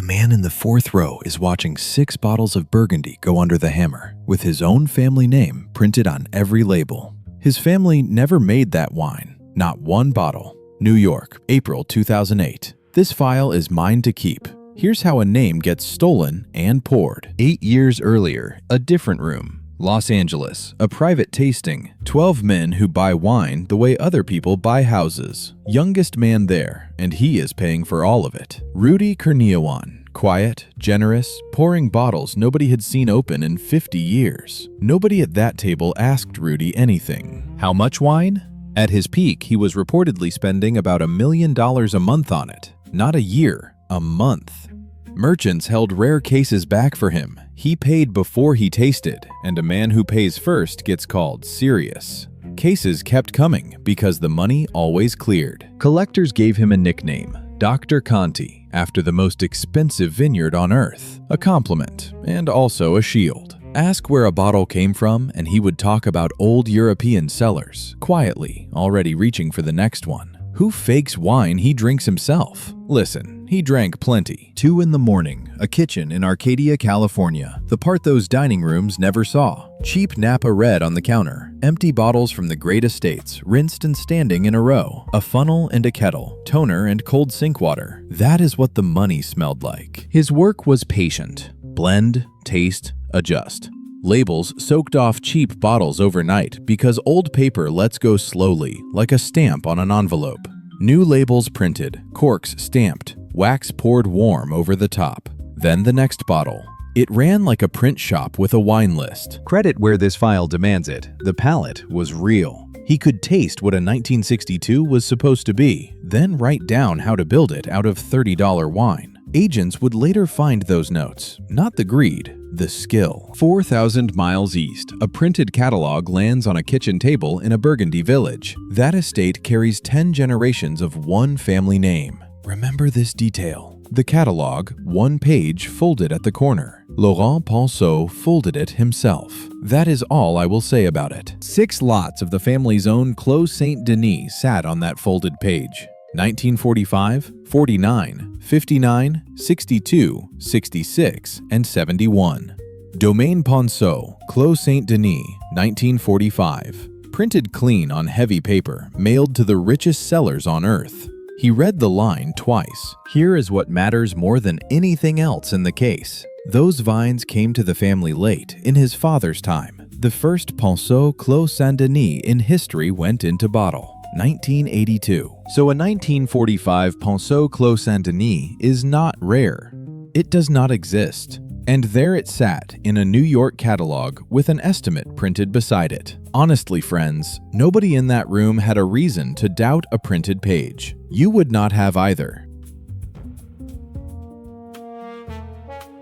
man in the fourth row is watching 6 bottles of Burgundy go under the hammer, with his own family name printed on every label. His family never made that wine, not one bottle. New York, April 2008. This file is mine to keep. Here's how a name gets stolen and poured. 8 years earlier, a different room. Los Angeles, a private tasting. 12 men who buy wine the way other people buy houses. Youngest man there, and he is paying for all of it. Rudy Kurniawan, quiet, generous, pouring bottles nobody had seen open in 50 years. Nobody at that table asked Rudy anything. How much wine? At his peak, he was reportedly spending about $1 million a month on it. Not a year, a month. Merchants held rare cases back for him. He paid before he tasted, and a man who pays first gets called serious. Cases kept coming because the money always cleared. Collectors gave him a nickname, Dr. Conti, after the most expensive vineyard on earth. A compliment, and also a shield. Ask where a bottle came from, and he would talk about old European cellars, quietly, already reaching for the next one. Who fakes wine he drinks himself? Listen, he drank plenty. 2 in the morning, a kitchen in Arcadia, California. The part those dining rooms never saw. Cheap Napa Red on the counter. Empty bottles from the great estates, rinsed and standing in a row. A funnel and a kettle. Toner and cold sink water. That is what the money smelled like. His work was patient. Blend, taste, adjust. Labels soaked off cheap bottles overnight because old paper lets go slowly, like a stamp on an envelope. New labels printed, corks stamped, wax poured warm over the top. Then the next bottle. It ran like a print shop with a wine list. Credit where this file demands it. The palate was real. He could taste what a 1962 was supposed to be, then write down how to build it out of $30 wine. Agents would later find those notes, not the greed, the skill. 4,000 miles east, a printed catalog lands on a kitchen table in a Burgundy village. That estate carries 10 generations of one family name. Remember this detail. The catalog, one page folded at the corner. Laurent Ponceau folded it himself. That is all I will say about it. 6 lots of the family's own Clos Saint-Denis sat on that folded page. 1945, 49, 59, 62, 66, and 71. Domaine Ponceau, Clos Saint-Denis, 1945. Printed clean on heavy paper, mailed to the richest cellars on earth. He read the line twice. Here is what matters more than anything else in the case. Those vines came to the family late, in his father's time. The first Ponceau Clos Saint-Denis in history went into bottle. 1982. So a 1945 Ponceau Clos Saint-Denis is not rare. It does not exist. And there it sat in a New York catalog with an estimate printed beside it. Honestly, friends, nobody in that room had a reason to doubt a printed page. You would not have either.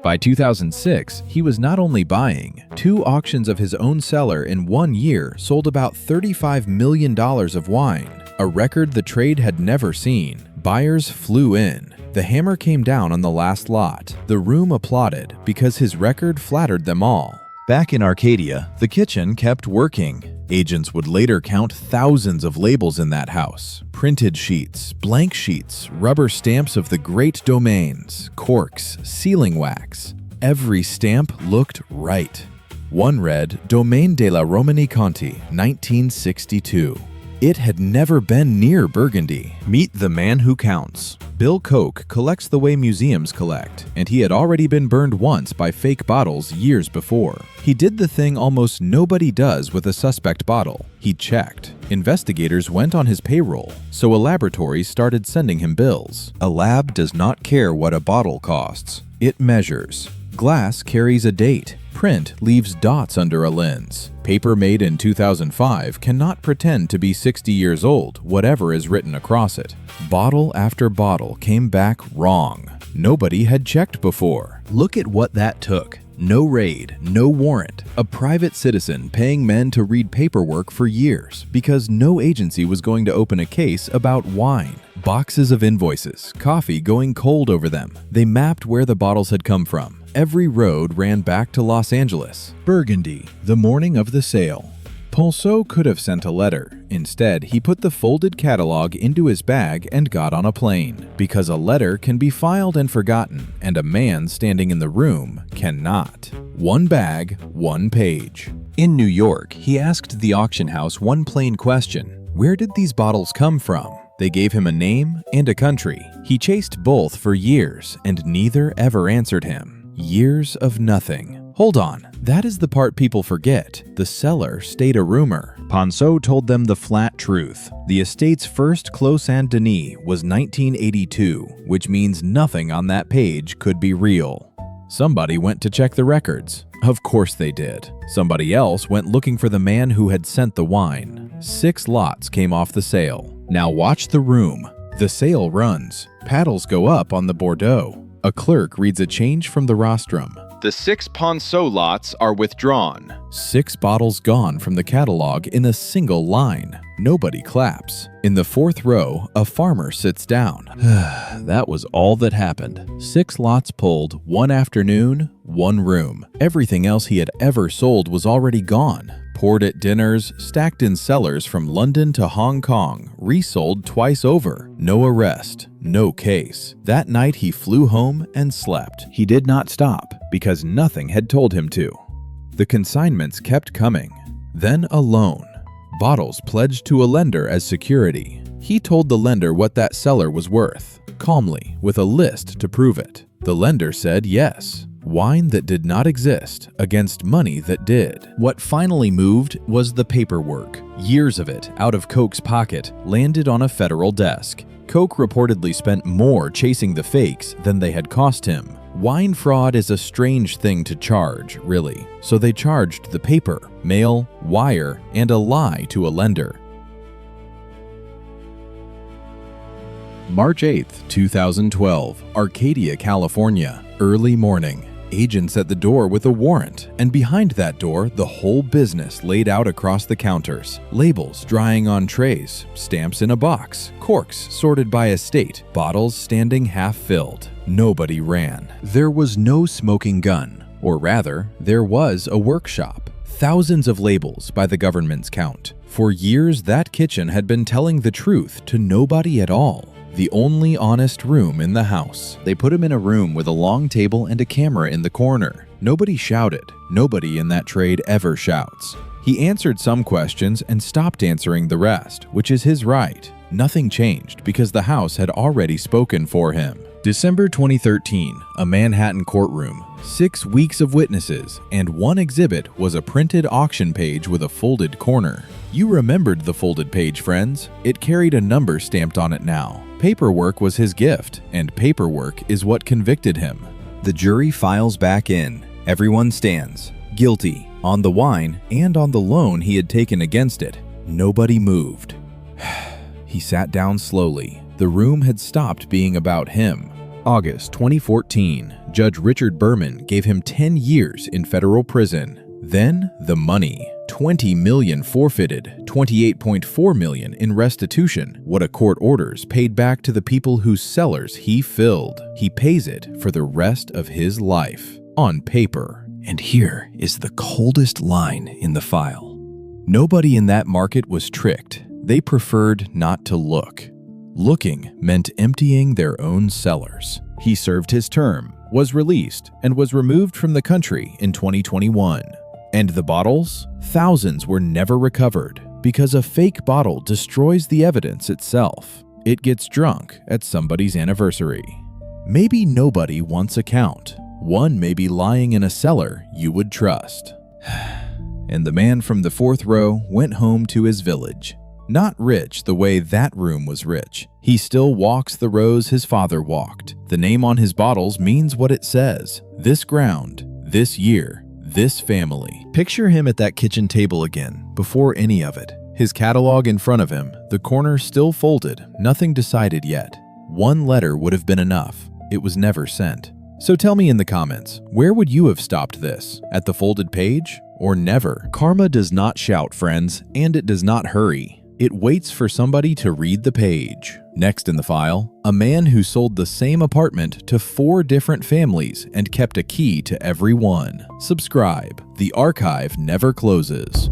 By 2006, he was not only buying. 2 auctions of his own cellar in 1 year sold about $35 million of wine, a record the trade had never seen. Buyers flew in. The hammer came down on the last lot. The room applauded because his record flattered them all. Back in Arcadia, the kitchen kept working. Agents would later count thousands of labels in that house. Printed sheets, blank sheets, rubber stamps of the great domains, corks, sealing wax. Every stamp looked right. One read, Domaine de la Romanie Conti, 1962. It had never been near Burgundy. Meet the man who counts. Bill Koch collects the way museums collect, and he had already been burned once by fake bottles years before. He did the thing almost nobody does with a suspect bottle. He checked. Investigators went on his payroll, so a laboratory started sending him bills. A lab does not care what a bottle costs. It measures. Glass carries a date. Print leaves dots under a lens. Paper made in 2005 cannot pretend to be 60 years old, whatever is written across it. Bottle after bottle came back wrong. Nobody had checked before. Look at what that took. No raid, no warrant. A private citizen paying men to read paperwork for years because no agency was going to open a case about wine. Boxes of invoices, coffee going cold over them. They mapped where the bottles had come from. Every road ran back to Los Angeles. Burgundy, the morning of the sale. Ponceau could have sent a letter. Instead, he put the folded catalog into his bag and got on a plane, because a letter can be filed and forgotten, and a man standing in the room cannot. One bag, one page. In New York, he asked the auction house one plain question: where did these bottles come from? They gave him a name and a country. He chased both for years, and neither ever answered him. Years of nothing. Hold on, that is the part people forget. The cellar stayed a rumor. Ponceau told them the flat truth. The estate's first Clos Saint-Denis was 1982, which means nothing on that page could be real. Somebody went to check the records. Of course they did. Somebody else went looking for the man who had sent the wine. 6 lots came off the sale. Now watch the room. The sale runs. Paddles go up on the Bordeaux. A clerk reads a change from the rostrum. The 6 Ponceau lots are withdrawn. 6 bottles gone from the catalog in a single line. Nobody claps. In the 4th row, a farmer sits down. That was all that happened. 6 lots pulled, one afternoon, one room. Everything else he had ever sold was already gone. Poured at dinners, stacked in cellars from London to Hong Kong, resold twice over. No arrest, no case. That night he flew home and slept. He did not stop, because nothing had told him to. The consignments kept coming. Then a loan. Bottles pledged to a lender as security. He told the lender what that cellar was worth, calmly, with a list to prove it. The lender said yes. Wine that did not exist against money that did. What finally moved was the paperwork. Years of it, out of Koch's pocket, landed on a federal desk. Koch reportedly spent more chasing the fakes than they had cost him. Wine fraud is a strange thing to charge, really. So they charged the paper, mail, wire, and a lie to a lender. March 8, 2012, Arcadia, California. Early morning. Agents at the door with a warrant, and behind that door, the whole business laid out across the counters. Labels drying on trays, stamps in a box, corks sorted by estate, bottles standing half-filled. Nobody ran. There was no smoking gun, or rather, there was a workshop. Thousands of labels by the government's count. For years, that kitchen had been telling the truth to nobody at all. The only honest room in the house. They put him in a room with a long table and a camera in the corner. Nobody shouted. Nobody in that trade ever shouts. He answered some questions and stopped answering the rest, which is his right. Nothing changed because the house had already spoken for him. December 2013, a Manhattan courtroom. 6 weeks of witnesses, and one exhibit was a printed auction page with a folded corner. You remembered the folded page, friends. It carried a number stamped on it now. Paperwork was his gift, and paperwork is what convicted him. The jury files back in. Everyone stands. Guilty. On the wine and on the loan he had taken against it. Nobody moved. He sat down slowly. The room had stopped being about him. August 2014, Judge Richard Berman gave him 10 years in federal prison. Then the money. $20 million forfeited, $28.4 million in restitution, what a court orders paid back to the people whose cellars he filled. He pays it for the rest of his life, on paper. And here is the coldest line in the file. Nobody in that market was tricked. They preferred not to look. Looking meant emptying their own cellars. He served his term, was released, and was removed from the country in 2021. And the bottles? Thousands were never recovered because a fake bottle destroys the evidence itself. It gets drunk at somebody's anniversary. Maybe nobody wants a count. One may be lying in a cellar you would trust. And the man from the 4th row went home to his village. Not rich the way that room was rich. He still walks the rows his father walked. The name on his bottles means what it says. This ground, this year, this family. Picture him at that kitchen table again, before any of it. His catalog in front of him, the corner still folded, nothing decided yet. One letter would have been enough. It was never sent. So tell me in the comments, where would you have stopped this? At the folded page? Or never? Karma does not shout, friends, and it does not hurry. It waits for somebody to read the page. Next in the file, a man who sold the same apartment to 4 different families and kept a key to every one. Subscribe. The archive never closes.